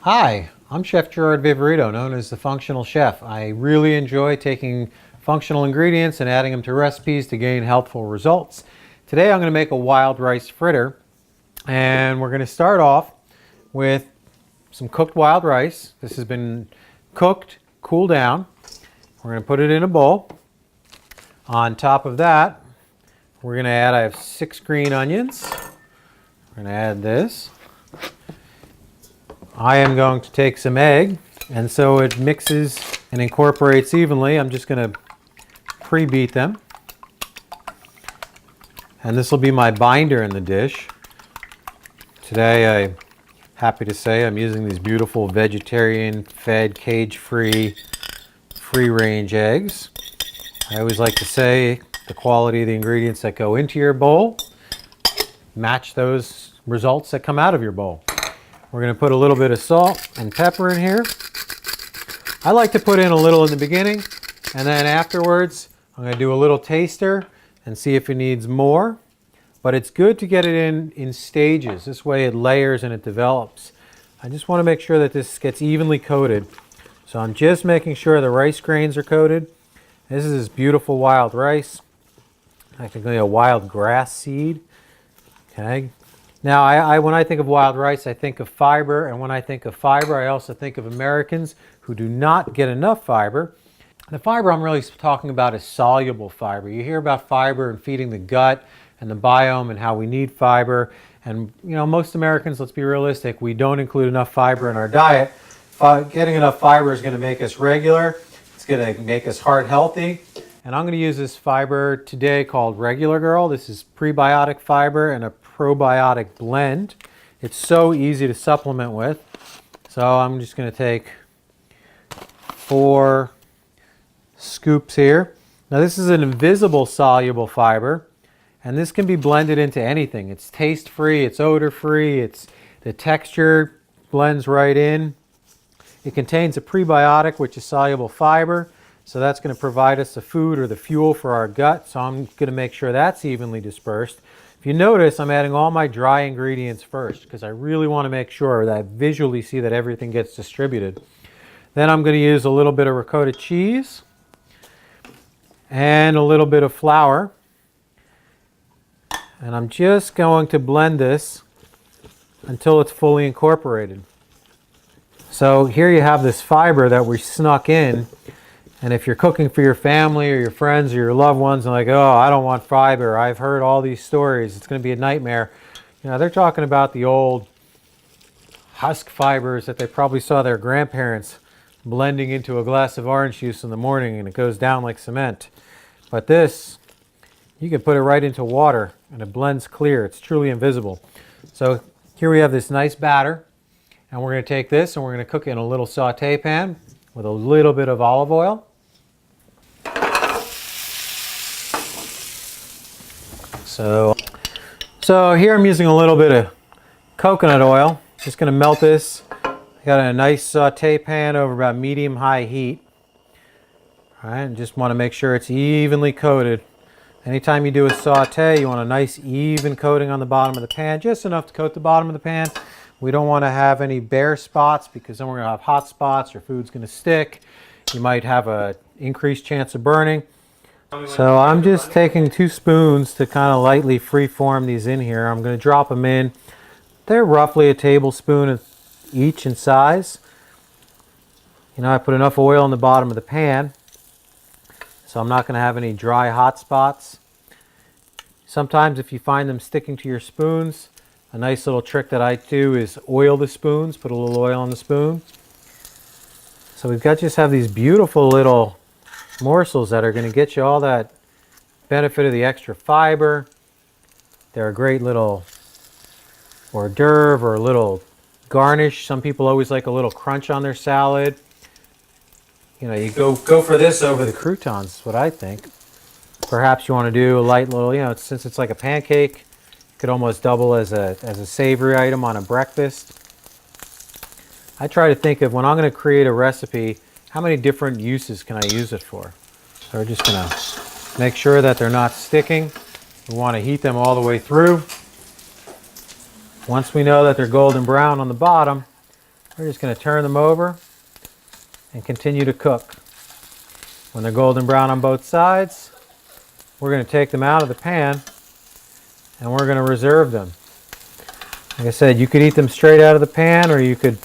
Hi, I'm Chef Gerard Viverito, known as the Functional Chef. I really enjoy taking functional ingredients and adding them to recipes to gain healthful results. Today I'm going to make a wild rice fritter, and we're going to start off with some cooked wild rice. This has been cooked, cooled down. We're going to put it in a bowl. On top of that, we're going to add, I have 6 green onions. We're going to add this. I am going to take some egg, and so it mixes and incorporates evenly. I'm just going to pre-beat them. And this will be my binder in the dish. Today, I'm happy to say I'm using these beautiful vegetarian-fed, cage-free, free-range eggs. I always like to say the quality of the ingredients that go into your bowl match those results that come out of your bowl. We're going to put a little bit of salt and pepper in here. I like to put in a little in the beginning, and then afterwards I'm going to do a little taster and see if it needs more. But it's good to get it in stages. This way it layers and it develops. I just want to make sure that this gets evenly coated. So I'm just making sure the rice grains are coated. This is beautiful wild rice. Technically a wild grass seed. Okay. Now, when I think of wild rice, I think of fiber, and when I think of fiber, I also think of Americans who do not get enough fiber. The fiber I'm really talking about is soluble fiber. You hear about fiber and feeding the gut and the biome and how we need fiber. And, you know, most Americans, let's be realistic, we don't include enough fiber in our diet. Getting enough fiber is going to make us regular. It's going to make us heart healthy. And I'm going to use this fiber today called Regular Girl. This is prebiotic fiber and a probiotic blend. It's so easy to supplement with. So I'm just going to take 4 scoops here. Now this is an invisible soluble fiber, and this can be blended into anything. It's taste free, it's odor free, the texture blends right in. It contains a prebiotic, which is soluble fiber. So that's going to provide us the food or the fuel for our gut. So I'm going to make sure that's evenly dispersed. If you notice, I'm adding all my dry ingredients first because I really want to make sure that I visually see that everything gets distributed. Then I'm going to use a little bit of ricotta cheese and a little bit of flour. And I'm just going to blend this until it's fully incorporated. So here you have this fiber that we snuck in. And if you're cooking for your family or your friends or your loved ones and like, oh, I don't want fiber, I've heard all these stories, it's going to be a nightmare. You know, they're talking about the old husk fibers that they probably saw their grandparents blending into a glass of orange juice in the morning and it goes down like cement. But this, you can put it right into water and it blends clear. It's truly invisible. So here we have this nice batter, and we're going to take this and we're going to cook it in a little saute pan with a little bit of olive oil. So here I'm using a little bit of coconut oil. Just going to melt this. I got a nice saute pan over about medium-high heat. All right, and just want to make sure it's evenly coated. Anytime you do a saute, you want a nice even coating on the bottom of the pan, just enough to coat the bottom of the pan. We don't want to have any bare spots because then we're going to have hot spots, your food's going to stick. You might have an increased chance of burning. So I'm just taking 2 spoons to kind of lightly free-form these in here. I'm going to drop them in. They're roughly a tablespoon each in size. You know, I put enough oil in the bottom of the pan, so I'm not going to have any dry hot spots. Sometimes if you find them sticking to your spoons, a nice little trick that I do is oil the spoons, put a little oil on the spoon. So we've got just have these beautiful little morsels that are going to get you all that benefit of the extra fiber. They're a great little hors d'oeuvre or a little garnish. Some people always like a little crunch on their salad. You know, you go for this over the croutons, is what I think. Perhaps you want to do a light little, you know, since it's like a pancake, it could almost double as a savory item on a breakfast. I try to think of when I'm going to create a recipe, how many different uses can I use it for? So we're just going to make sure that they're not sticking. We want to heat them all the way through. Once we know that they're golden brown on the bottom, We're just going to turn them over and continue to cook. When they're golden brown on both sides, we're going to take them out of the pan and we're going to reserve them. Like I said, you could eat them straight out of the pan, or you could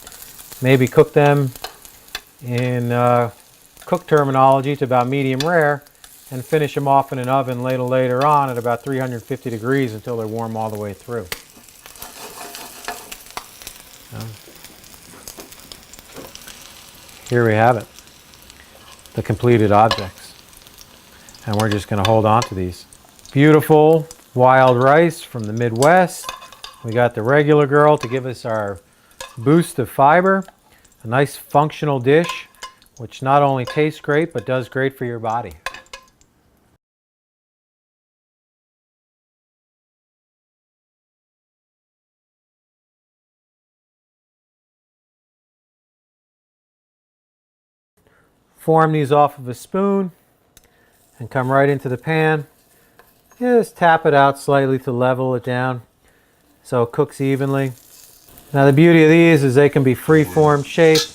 maybe cook them in cook terminology to about medium rare and finish them off in an oven later on at about 350 degrees until they're warm all the way through. Here we have it, the completed objects. And we're just going to hold on to these. Beautiful wild rice from the Midwest. We got the regular girl to give us our boost of fiber. A nice functional dish, which not only tastes great, but does great for your body. Form these off of a spoon and come right into the pan. Just tap it out slightly to level it down so it cooks evenly. Now the beauty of these is they can be free-form shaped.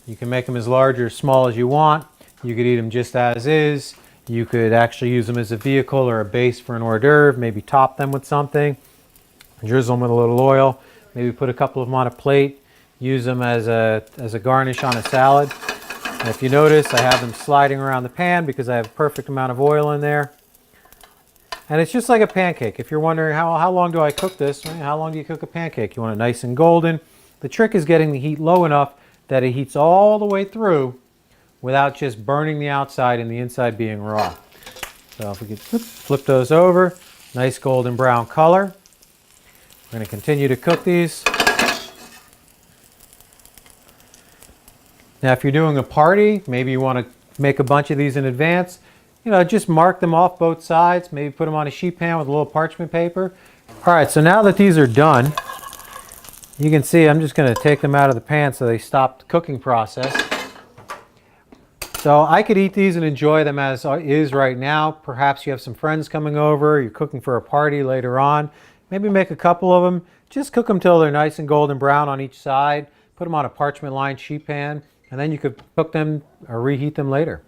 You can make them as large or small as you want. You could eat them just as is. You could actually use them as a vehicle or a base for an hors d'oeuvre. Maybe top them with something. Drizzle them with a little oil. Maybe put a couple of them on a plate. Use them as a garnish on a salad. And if you notice, I have them sliding around the pan because I have a perfect amount of oil in there. And it's just like a pancake. If you're wondering how long do I cook this, how long do you cook a pancake? You want it nice and golden. The trick is getting the heat low enough that it heats all the way through without just burning the outside and the inside being raw. So if we could flip those over, nice golden brown color. We're going to continue to cook these. Now if you're doing a party, maybe you want to make a bunch of these in advance, just mark them off both sides, maybe put them on a sheet pan with a little parchment paper. All right, so now that these are done, you can see I'm just going to take them out of the pan so they stop the cooking process. So I could eat these and enjoy them as is right now. Perhaps you have some friends coming over, you're cooking for a party later on. Maybe make a couple of them. Just cook them till they're nice and golden brown on each side. Put them on a parchment lined sheet pan, and then you could cook them or reheat them later.